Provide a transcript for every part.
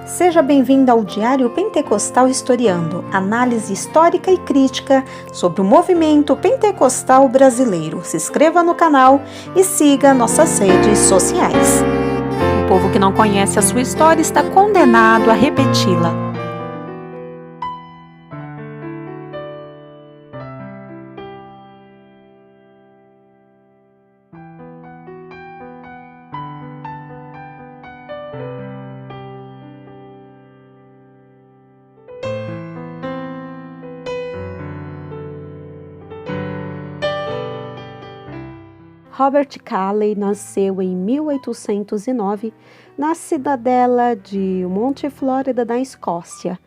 Seja bem-vindo ao Diário Pentecostal Historiando, análise histórica e crítica sobre o movimento pentecostal brasileiro. Se inscreva no canal e siga nossas redes sociais. O povo que não conhece a sua história está condenado a repeti-la. Robert Calley nasceu em 1809 na cidadela de Monte Flórida, na Escócia.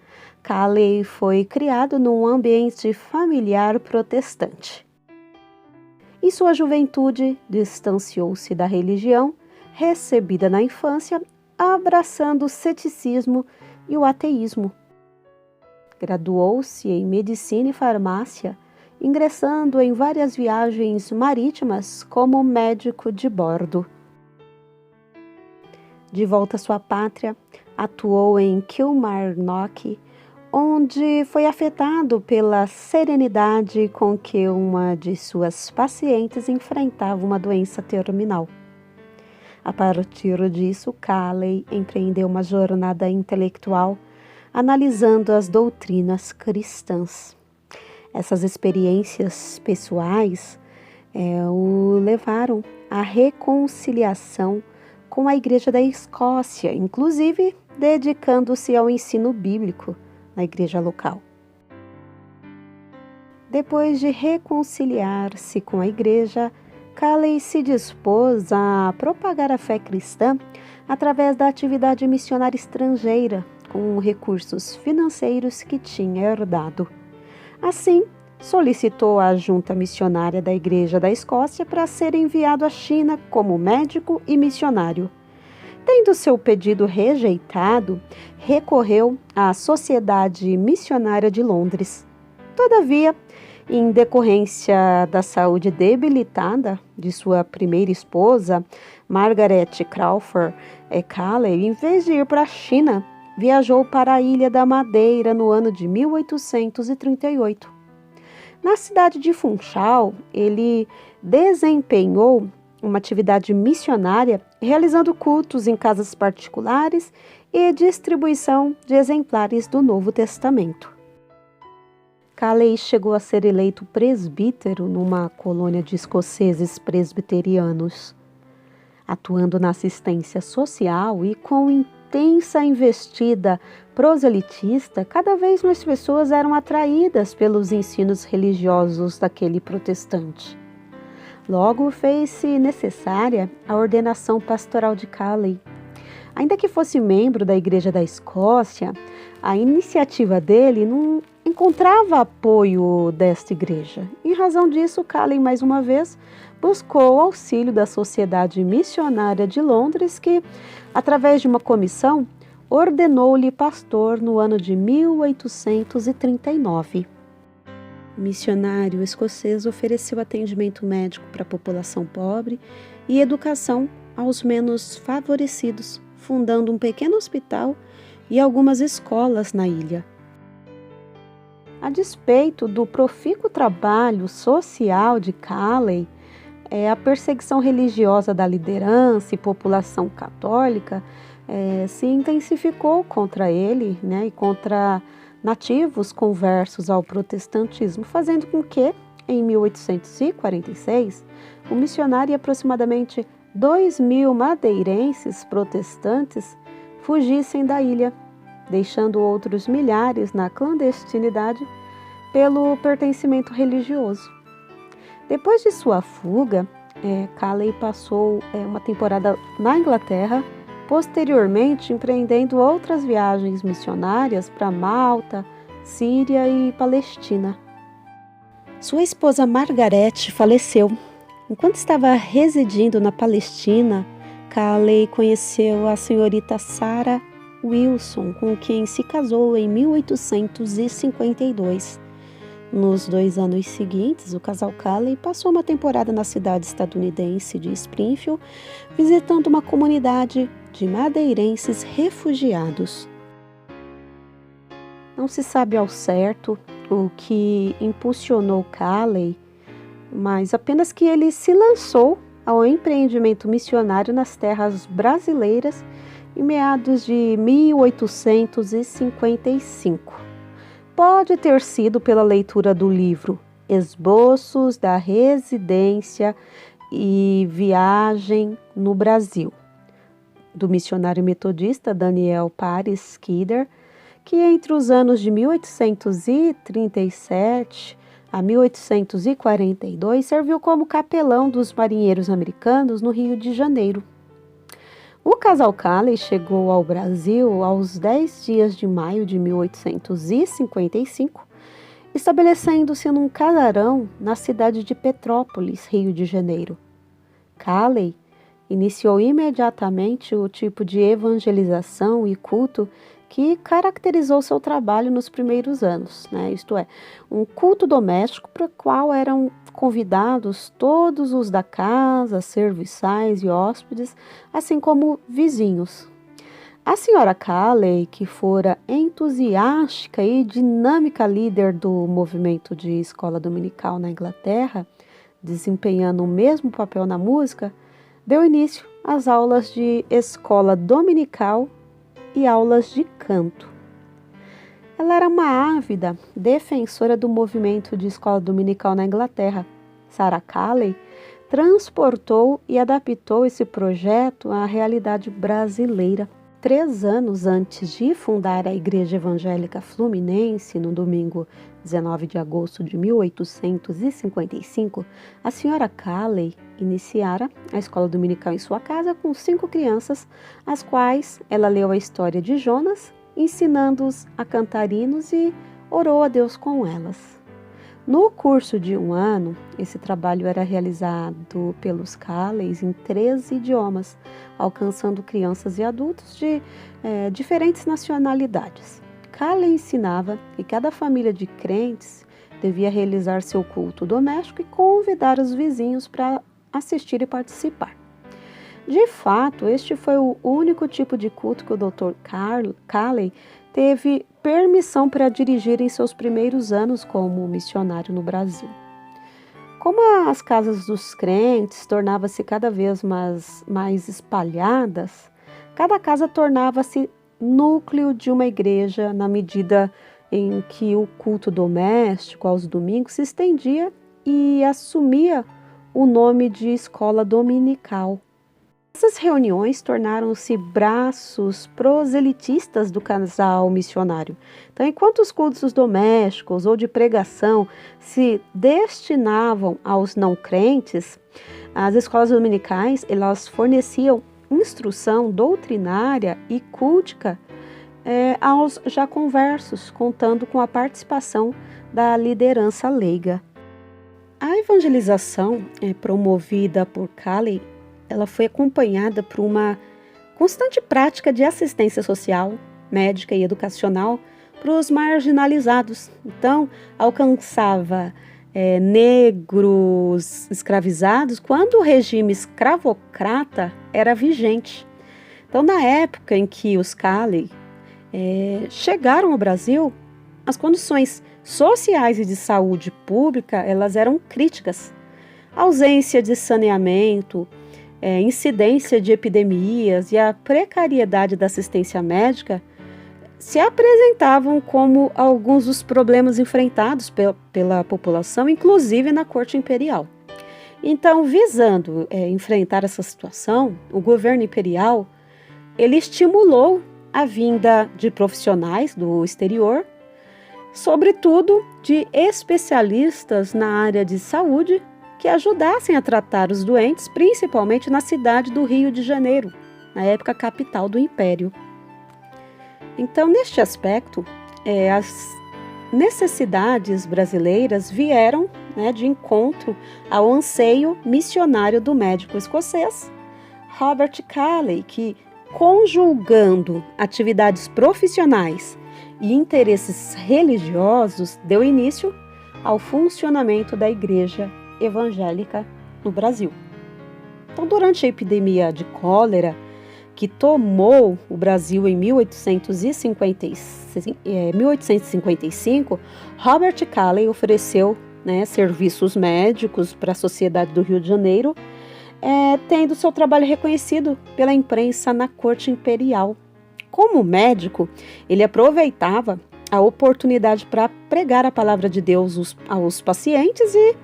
Calley foi criado num ambiente familiar protestante. Em sua juventude, distanciou-se da religião recebida na infância, abraçando o ceticismo e o ateísmo. Graduou-se em medicina e farmácia, ingressando em várias viagens marítimas como médico de bordo. De volta à sua pátria, atuou em Kilmarnock, onde foi afetado pela serenidade com que uma de suas pacientes enfrentava uma doença terminal. A partir disso, Calley empreendeu uma jornada intelectual, analisando as doutrinas cristãs. Essas experiências pessoais o levaram à reconciliação com a Igreja da Escócia, inclusive dedicando-se ao ensino bíblico na igreja local. Depois de reconciliar-se com a igreja, Calley se dispôs a propagar a fé cristã através da atividade missionária estrangeira, com recursos financeiros que tinha herdado. Assim, solicitou à junta missionária da Igreja da Escócia para ser enviado à China como médico e missionário. Tendo seu pedido rejeitado, recorreu à Sociedade Missionária de Londres. Todavia, em decorrência da saúde debilitada de sua primeira esposa, Margaret Crawford Calley, em vez de ir para a China, viajou para a Ilha da Madeira no ano de 1838. Na cidade de Funchal, ele desempenhou uma atividade missionária, realizando cultos em casas particulares e distribuição de exemplares do Novo Testamento. Calley chegou a ser eleito presbítero numa colônia de escoceses presbiterianos. Atuando na assistência social e com intensa investida proselitista, cada vez mais pessoas eram atraídas pelos ensinos religiosos daquele protestante. Logo, fez-se necessária a ordenação pastoral de Calley. Ainda que fosse membro da Igreja da Escócia, a iniciativa dele não encontrava apoio desta igreja. Em razão disso, Calley, mais uma vez, buscou o auxílio da Sociedade Missionária de Londres, que, através de uma comissão, ordenou-lhe pastor no ano de 1839. O missionário escocês ofereceu atendimento médico para a população pobre e educação aos menos favorecidos, fundando um pequeno hospital e algumas escolas na ilha. A despeito do profícuo trabalho social de Calley, a perseguição religiosa da liderança e população católica se intensificou contra ele, e contra nativos conversos ao protestantismo, fazendo com que, em 1846, o missionário e aproximadamente 2.000 madeirenses protestantes fugissem da ilha, deixando outros milhares na clandestinidade pelo pertencimento religioso. Depois de sua fuga, Calley passou uma temporada na Inglaterra, posteriormente empreendendo outras viagens missionárias para Malta, Síria e Palestina. Sua esposa Margaret faleceu. Enquanto estava residindo na Palestina, Calley conheceu a senhorita Sarah Wilson, com quem se casou em 1852. Nos 2 anos seguintes, o casal Calley passou uma temporada na cidade estadunidense de Springfield, visitando uma comunidade de madeirenses refugiados. Não se sabe ao certo o que impulsionou Calley, mas apenas que ele se lançou ao empreendimento missionário nas terras brasileiras em meados de 1855. Pode ter sido pela leitura do livro Esboços da Residência e Viagem no Brasil, do missionário metodista Daniel Pares Kidder, que entre os anos de 1837 a 1842 serviu como capelão dos marinheiros americanos no Rio de Janeiro. O casal Calley chegou ao Brasil aos 10 dias de maio de 1855, estabelecendo-se num casarão na cidade de Petrópolis, Rio de Janeiro. Calley iniciou imediatamente o tipo de evangelização e culto que caracterizou seu trabalho nos primeiros anos, isto é, um culto doméstico para o qual eram convidados todos os da casa, serviçais e hóspedes, assim como vizinhos. A senhora Calley, que fora entusiástica e dinâmica líder do movimento de escola dominical na Inglaterra, desempenhando o mesmo papel na música, deu início às aulas de escola dominical e aulas de canto. Ela era uma ávida defensora do movimento de escola dominical na Inglaterra. Sarah Calley transportou e adaptou esse projeto à realidade brasileira. 3 anos antes de fundar a Igreja Evangélica Fluminense, no domingo 19 de agosto de 1855, a senhora Calley iniciara a escola dominical em sua casa com 5 crianças, às quais ela leu a história de Jonas, ensinando-os a cantar hinos e orou a Deus com elas. No curso de 1 ano, esse trabalho era realizado pelos Calleys em 3 idiomas, alcançando crianças e adultos de diferentes nacionalidades. Calley ensinava que cada família de crentes devia realizar seu culto doméstico e convidar os vizinhos para assistir e participar. De fato, este foi o único tipo de culto que o Dr. Calley teve permissão para dirigir em seus primeiros anos como missionário no Brasil. Como as casas dos crentes tornavam-se cada vez mais espalhadas, cada casa tornava-se núcleo de uma igreja na medida em que o culto doméstico aos domingos se estendia e assumia o nome de escola dominical. Essas reuniões tornaram-se braços proselitistas do casal missionário. Então, enquanto os cultos domésticos ou de pregação se destinavam aos não crentes, as escolas dominicais elas forneciam instrução doutrinária e cultica aos já conversos, contando com a participação da liderança leiga. A evangelização promovida por Calley ela foi acompanhada por uma constante prática de assistência social, médica e educacional para os marginalizados. Então, alcançava negros escravizados quando o regime escravocrata era vigente. Então, na época em que os Calley chegaram ao Brasil, as condições sociais e de saúde pública elas eram críticas. A ausência de saneamento, incidência de epidemias e a precariedade da assistência médica se apresentavam como alguns dos problemas enfrentados pela população, inclusive na corte imperial. Então, visando enfrentar essa situação, o governo imperial ele estimulou a vinda de profissionais do exterior, sobretudo de especialistas na área de saúde, que ajudassem a tratar os doentes, principalmente na cidade do Rio de Janeiro, na época capital do Império. Então, neste aspecto, as necessidades brasileiras vieram de encontro ao anseio missionário do médico escocês Robert Calley, que, conjugando atividades profissionais e interesses religiosos, deu início ao funcionamento da Igreja Evangélica no Brasil. Então, durante a epidemia de cólera que tomou o Brasil em 1856, 1855, Robert Calley ofereceu, serviços médicos para a sociedade do Rio de Janeiro, tendo seu trabalho reconhecido pela imprensa na corte imperial. Como médico, ele aproveitava a oportunidade para pregar a palavra de Deus aos pacientes e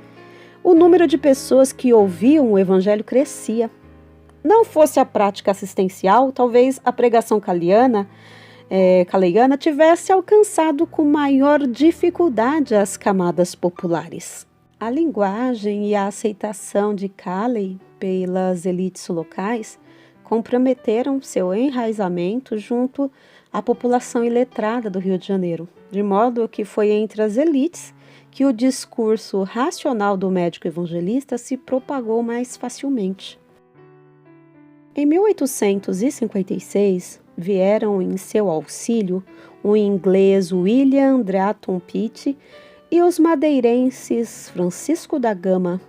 o número de pessoas que ouviam o evangelho crescia. Não fosse a prática assistencial, talvez a pregação caleiana tivesse alcançado com maior dificuldade as camadas populares. A linguagem e a aceitação de Calley pelas elites locais comprometeram seu enraizamento junto à população iletrada do Rio de Janeiro, de modo que foi entre as elites que o discurso racional do médico evangelista se propagou mais facilmente. Em 1856, vieram em seu auxílio o inglês William Drayton Pitt e os madeirenses Francisco da Gama,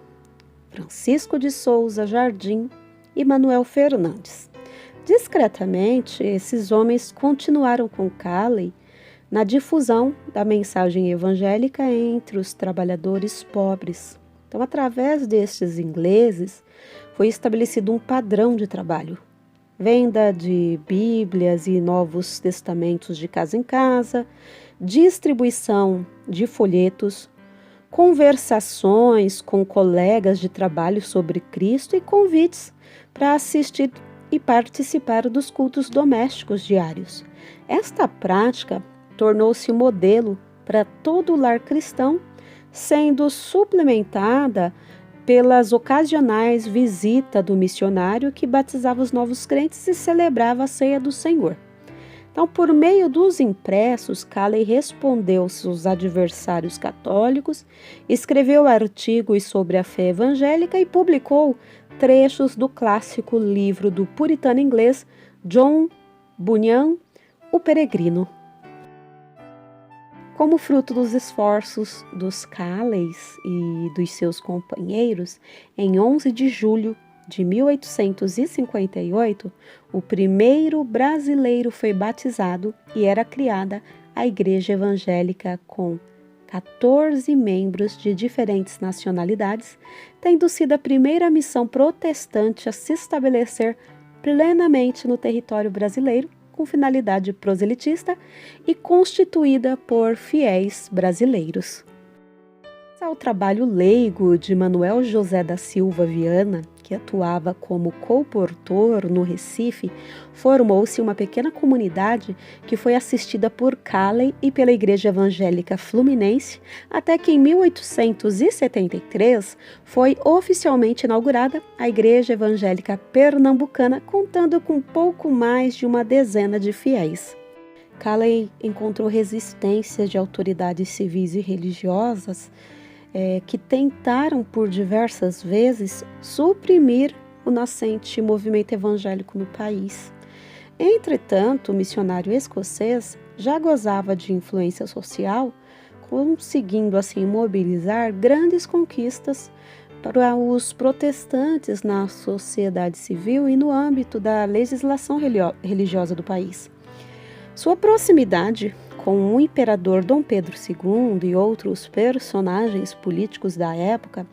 Francisco de Souza Jardim e Manuel Fernandes. Discretamente, esses homens continuaram com Calley na difusão da mensagem evangélica entre os trabalhadores pobres. Então, através destes ingleses, foi estabelecido um padrão de trabalho. Venda de Bíblias e Novos Testamentos de casa em casa, distribuição de folhetos, conversações com colegas de trabalho sobre Cristo e convites para assistir e participar dos cultos domésticos diários. Esta prática tornou-se modelo para todo o lar cristão, sendo suplementada pelas ocasionais visitas do missionário que batizava os novos crentes e celebrava a ceia do Senhor. Então, por meio dos impressos, Calley respondeu seus adversários católicos, escreveu artigos sobre a fé evangélica e publicou trechos do clássico livro do puritano inglês John Bunyan, O Peregrino. Como fruto dos esforços dos Calleys e dos seus companheiros, em 11 de julho de 1858, o primeiro brasileiro foi batizado e era criada a Igreja Evangélica com 14 membros de diferentes nacionalidades, tendo sido a primeira missão protestante a se estabelecer plenamente no território brasileiro, com finalidade proselitista e constituída por fiéis brasileiros. Ao trabalho leigo de Manuel José da Silva Viana, que atuava como colportor no Recife, formou-se uma pequena comunidade que foi assistida por Calley e pela Igreja Evangélica Fluminense, até que em 1873 foi oficialmente inaugurada a Igreja Evangélica Pernambucana, contando com pouco mais de uma dezena de fiéis. Calley encontrou resistência de autoridades civis e religiosas que tentaram por diversas vezes suprimir o nascente movimento evangélico no país. Entretanto, o missionário escocês já gozava de influência social, conseguindo assim mobilizar grandes conquistas para os protestantes na sociedade civil e no âmbito da legislação religiosa do país. Sua proximidade com o imperador Dom Pedro II e outros personagens políticos da época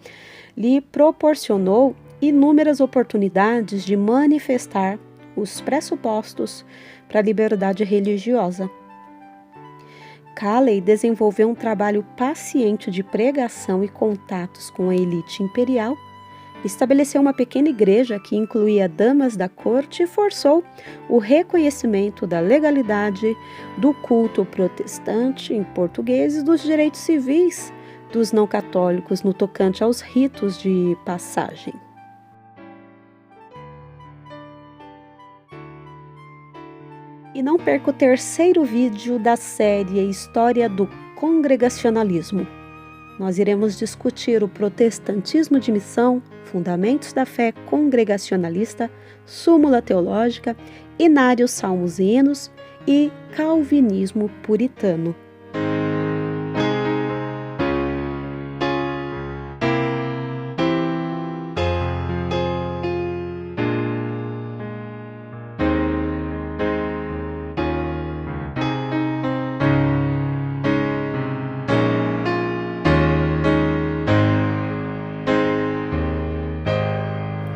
lhe proporcionou inúmeras oportunidades de manifestar os pressupostos para a liberdade religiosa. Calley desenvolveu um trabalho paciente de pregação e contatos com a elite imperial, estabeleceu uma pequena igreja que incluía damas da corte e forçou o reconhecimento da legalidade do culto protestante em português e dos direitos civis dos não católicos no tocante aos ritos de passagem. E não perca o terceiro vídeo da série História do Congregacionalismo. Nós iremos discutir o protestantismo de missão, fundamentos da fé congregacionalista, súmula teológica, inários salmos e hinos e calvinismo puritano.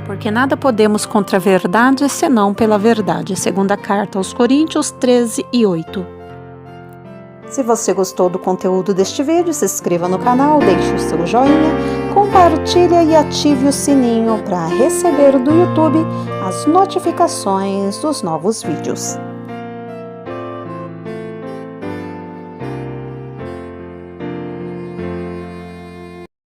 Porque nada podemos contra a verdade, senão pela verdade. Segunda carta aos Coríntios 13:8. Se você gostou do conteúdo deste vídeo, se inscreva no canal, deixe o seu joinha, compartilhe e ative o sininho para receber do YouTube as notificações dos novos vídeos.